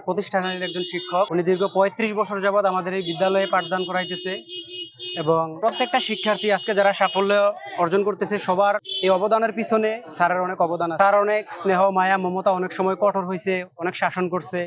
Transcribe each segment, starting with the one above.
বিদ্যালয়ের প্রতিষ্ঠানের একজন শিক্ষক। উনি দীর্ঘ ৩৫ বছর যাবৎ আমাদের এই বিদ্যালয়ে পাঠদান করাইতেছে এবং প্রত্যেকটা শিক্ষার্থী আজকে যারা সাফল্য অর্জন করতেছে সবার এই অবদানের পিছনে স্যারের অনেক অবদান আছে। স্যার অনেক স্নেহ মায়া মমতা, অনেক সময় কঠোর হয়েছে, অনেক শাসন করছে।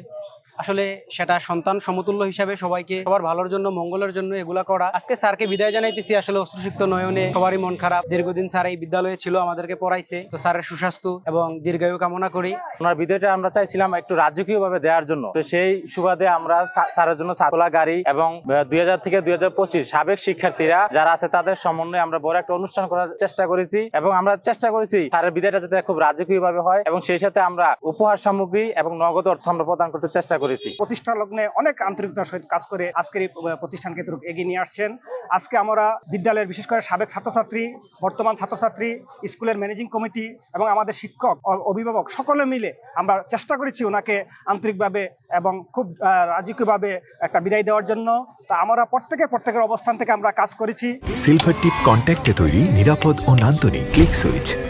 আসলে সেটা সন্তান সমতুল্য হিসাবে সবাইকে সবার ভালোর জন্য মঙ্গলের জন্য এগুলা করা। আজকে স্যারকে বিদায় জানাইতেছি। আসলে অশ্রুসিক্ত নয়নে সবারই মন খারাপ। দীর্ঘদিন স্যার এই বিদ্যালয়ে ছিল, আমাদেরকে পড়াইছে। তো স্যারের সুস্বাস্থ্য এবং দীর্ঘায়ু কামনা করি। ওনার বিদায়টা আমরা চাইছিলাম একটু রাজকীয় ভাবে দেওয়ার জন্য, তো সেই সুবাদে আমরা স্যারের জন্য ছাত্রলা গাড়ি এবং 2000 থেকে 2025 সাবেক শিক্ষার্থীরা যারা আছে তাদের সমন্বয়ে আমরা বড় একটা অনুষ্ঠান করার চেষ্টা করেছি এবং আমরা চেষ্টা করেছি স্যারের বিদায়টা যাতে খুব রাজকীয় ভাবে হয় এবং সেই সাথে আমরা উপহার সামগ্রী এবং নগদ অর্থ আমরা প্রদান করতে চেষ্টা করেছি। প্রতিষ্ঠা লগ্নে অনেক আন্তরিকতার সহিত কাজ করে আজকের এই প্রতিষ্ঠানকে এগিয়ে নিয়ে আসছেন। আজকে আমরা বিদ্যালয়ের বিশেষ করে সাবেক ছাত্রছাত্রী, বর্তমান ছাত্রছাত্রী, স্কুলের ম্যানেজিং কমিটি এবং আমাদের শিক্ষক অভিভাবক সকলে মিলে আমরা চেষ্টা করেছি ওনাকে আন্তরিকভাবে এবং খুব রাজকীয়ভাবে একটা বিদায় দেওয়ার জন্য। তা আমরা প্রত্যেকের অবস্থান থেকে আমরা কাজ করেছি। সিলভার টিপ কন্ট্যাক্টে তৈরি নিরাপদ ও নান্দনিক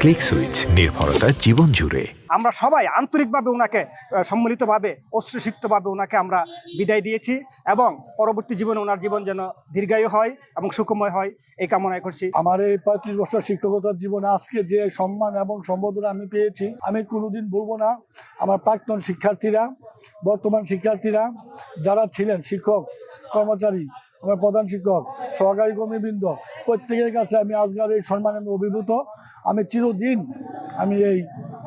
ক্লিক সুইচ নির্ভরতা জীবন জুড়ে। আমরা সবাই আন্তরিকভাবে ওনাকে সম্মিলিতভাবে অশ্রুসিক্তভাবে ওনাকে আমরা বিদায় দিয়েছি এবং পরবর্তী জীবনে ওনার জীবন যেন দীর্ঘায়ু হয় এবং সুখময় হয় এই কামনাই করছি। আমার এই 35 বছর শিক্ষকতার জীবনে আজকে যে সম্মান এবং সম্বোধনা আমি পেয়েছি আমি কোনোদিন ভুলবো না। আমার প্রাক্তন শিক্ষার্থীরা, বর্তমান শিক্ষার্থীরা যারা ছিলেন শিক্ষক কর্মচারী, আমার প্রধান শিক্ষক, সহকারী কর্মীবৃন্দ, প্রত্যেকের কাছে আমি আজকের এই সম্মানে আমি অভিভূত। আমি চিরদিন আমি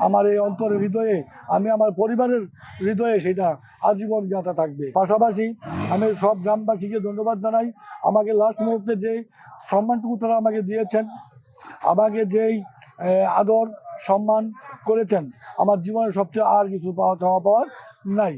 আমার এই অন্তরের হৃদয়ে, আমি আমার পরিবারের হৃদয়ে সেটা আজীবন জ্ঞাতা থাকবে। পাশাপাশি আমি সব গ্রামবাসীকে ধন্যবাদ জানাই আমাকে লাস্ট মুহূর্তে যে সম্মানটুকু তারা আমাকে দিয়েছেন, আমাকে যেই আদর সম্মান করেছেন, আমার জীবনে সবচেয়ে আর কিছু চাওয়া পাওয়ার নাই।